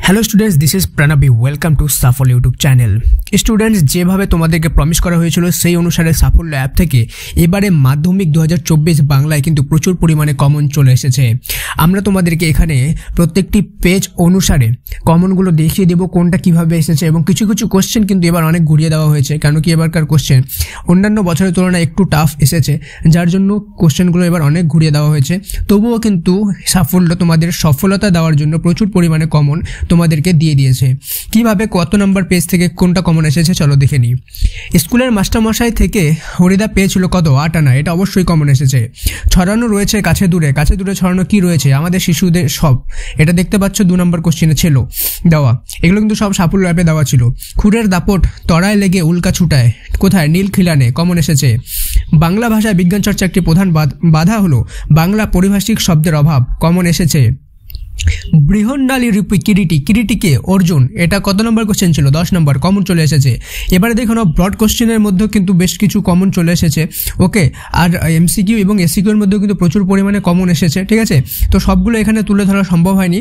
Hello students, this is Pranavi. Welcome to Safal YouTube channel. Students, যেভাবে তোমাদেরকে promise করা হয়েছিল সেই অনুসারে সাফল্য অ্যাপ থেকে এবারে মাধ্যমিক 2024 বাংলায় কিন্তু প্রচুর পরিমাণে কমন চলে এসেছে। আমরা তোমাদেরকে এখানে প্রত্যেকটি পেজ অনুসারে কমনগুলো দেখিয়ে দেবো কোনটা কিভাবে এসেছে, এবং কিছু কিছু কোশ্চেন কিন্তু এবার অনেক ঘুরিয়ে দেওয়া হয়েছে, কেন কি এবারকার কোশ্চেন অন্যান্য বছরের তুলনায় একটু টাফ এসেছে, যার জন্য কোশ্চেনগুলো এবার অনেক ঘুরিয়ে দেওয়া হয়েছে। তবুও কিন্তু সাফল্য তোমাদের সফলতা দেওয়ার জন্য প্রচুর পরিমাণে কমন তোমাদেরকে দিয়ে দিয়েছে। কিভাবে, কত নম্বর পেজ থেকে কোনটা কমন এসেছে চলো দেখে নিই। স্কুলের মাস্টারমশাই থেকে হরিদা পেয়েছিল কত? 8 আনা। এটা অবশ্যই কমন এসেছে। ছড়ানো রয়েছে কাছে দূরে। কাছে দূরে ছড়ানো কি রয়েছে? আমাদের শিশুদের সব। এটা দেখতে পাচ্ছ 2 নম্বর কোশ্চেনে ছিল দেওয়া। এগুলো কিন্তু সব সাফল্য অ্যাপে দেওয়া ছিল। খুরের দাপট তরায় লেগে উল্কা ছুটায় কোথায়? নীল খিলানে। কমন এসেছে। বাংলা ভাষায় বিজ্ঞান চর্চা একটি প্রধান বাধা হলো বাংলা পরিভাষিক শব্দের অভাব। কমন এসেছে। বৃহন্নালী রূপী কিরিটিকে অর্জুন। এটা কত নম্বর কোশ্চেন ছিল? 10 নম্বর। কমন চলে এসেছে। এবারে দেখুন, ব্রড কোশ্চেনের মধ্যেও কিন্তু বেশ কিছু কমন চলে এসেছে। ওকে, আর এমসিকিউ এবং এসিকিউ এর মধ্যেও কিন্তু প্রচুর পরিমাণে কমন এসেছে। ঠিক আছে, তো সবগুলো এখানে তুলে ধরা সম্ভব হয়নি,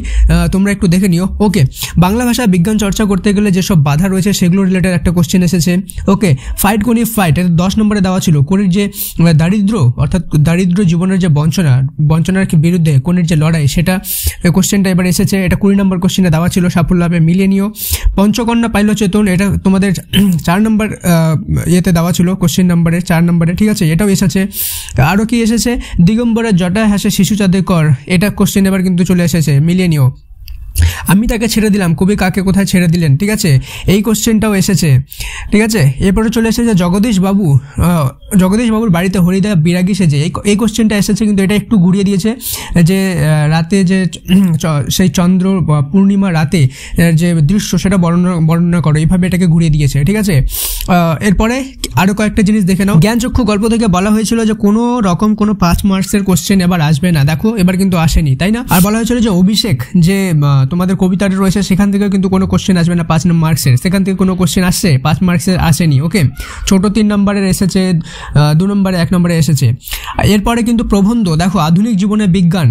তোমরা একটু দেখে নিও। ওকে, বাংলা ভাষা বিজ্ঞান চর্চা করতে গেলে যেসব বাধা রয়েছে সেগুলো রিলেটেড একটা কোশ্চেন এসেছে। ওকে, ফাইট কোনি ফাইট, এটা 10 নম্বরে দেওয়া ছিল। কোনির যে দারিদ্র, অর্থাৎ দারিদ্র জীবনের যে বঞ্চনার বিরুদ্ধে কোনির যে লড়াই, সেটা কোশ্চেনটা এবার এসেছে। এটা 20 নম্বর কোশ্চেনে দেওয়া ছিল। সাফল্য লাভে মিলিয়ে নিও। পঞ্চকন্যা পাইল চেতন, এটা তোমাদের 4 নম্বর ইয়েতে দেওয়া ছিল, কোশ্চেন নাম্বারে 4 নম্বরে। ঠিক আছে, এটাও এসেছে। আরও কি এসেছে? দিগম্বরের জটায় হাসে শিশু চাঁদে কর, এটা কোশ্চেন এবার কিন্তু চলে এসেছে, মিলিয়ে নিও। আমি তাকে ছেড়ে দিলাম, কবি কাকে কোথায় ছেড়ে দিলেন? ঠিক আছে, এই কোশ্চেনটাও এসেছে। ঠিক আছে, এরপরে চলে এসেছে জগদীশ বাবুর বাড়িতে হরিদা বিরাগী সেজে, এই কোশ্চেনটা এসেছে, কিন্তু এটা একটু ঘুরিয়ে দিয়েছে। যে রাতে যে সেই চন্দ্র পূর্ণিমা রাতে যে দৃশ্য, সেটা বর্ণনা করো, এইভাবে এটাকে ঘুরিয়ে দিয়েছে। ঠিক আছে, এরপরে আরও কয়েকটা জিনিস দেখে নাও। জ্ঞানচক্ষু গল্প থেকে বলা হয়েছিল যে কোনো রকম কোনো 5 মার্কসের কোশ্চেন এবার আসবে না। দেখো, এবার কিন্তু আসেনি, তাই না? আর বলা হয়েছিল যে অভিষেক যে তোমাদের কবিতাটা রয়েছে, সেখান থেকে কিন্তু কোনো কোশ্চেন আসবে না 5 মার্কসের। সেখান থেকে কোনো কোশ্চেন আসছে 5 মার্কসের, আসেনি। ওকে, ছোট 3 নম্বরের এসেছে, 2 নম্বরে 1 নম্বরে এসেছে। এরপরে কিন্তু প্রবন্ধ, দেখো আধুনিক জীবনে বিজ্ঞান,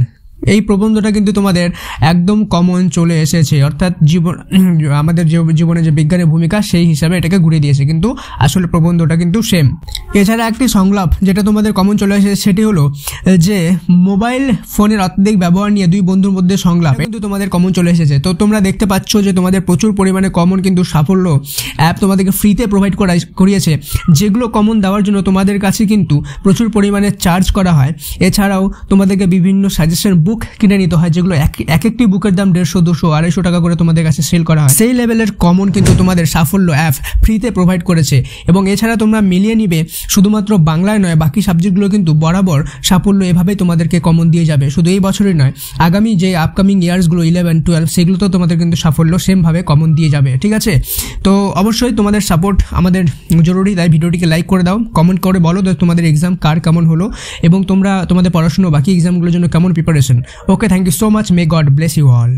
এই প্রবন্ধটা কিন্তু তোমাদের একদম কমন চলে এসেছে, অর্থাৎ আমাদের জীবনে যে বিজ্ঞানের ভূমিকা সেই হিসাবে এটাকে ঘুরিয়ে দিয়েছে, কিন্তু আসলে প্রবন্ধটা কিন্তু সেম। এছাড়া একটি সংলাপ যেটা তোমাদের কমন চলে এসেছে, সেটি হলো যে মোবাইল ফোনের অত্যধিক ব্যবহার নিয়ে 2 বন্ধুর মধ্যে সংলাপ, কিন্তু তোমাদের কমন চলে এসেছে। তো তোমরা দেখতে পাচ্ছ যে তোমাদের প্রচুর পরিমাণে কমন কিন্তু সাফল্য অ্যাপ তোমাদেরকে ফ্রিতে প্রোভাইড করিয়েছে, যেগুলো কমন দেওয়ার জন্য তোমাদের কাছে কিন্তু প্রচুর পরিমাণে চার্জ করা হয়। এছাড়াও তোমাদেরকে বিভিন্ন সাজেশন বুক কিনে নিতে হয়, যেগুলো এক একটি বুকের দাম 150, 200, 250 টাকা করে তোমাদের কাছে সেল করা হয়। সেই লেভেলের কমন কিন্তু তোমাদের সাফল্য অ্যাপ ফ্রিতে প্রোভাইড করেছে। এবং এছাড়া তোমরা মিলিয়ে নিবে, শুধুমাত্র বাংলায় নয়, বাকি সাবজেক্টগুলো কিন্তু বরাবর সাফল্য এভাবেই তোমাদেরকে কমন দিয়ে যাবে। শুধু এই বছরই নয়, আগামী যে আপকামিং ইয়ার্সগুলো 11, 12, সেগুলোতেও তোমাদের কিন্তু সাফল্য সেমভাবে কমন দিয়ে যাবে। ঠিক আছে, তো অবশ্যই তোমাদের সাপোর্ট আমাদের জরুরি, তাই ভিডিওটিকে লাইক করে দাও, কমেন্ট করে বলো তোমাদের এক্সাম কার কেমন হলো, এবং তোমরা তোমাদের পড়াশোনা বাকি এক্সামগুলোর জন্য কেমন preparation. Okay, thank you so much. May God bless you all.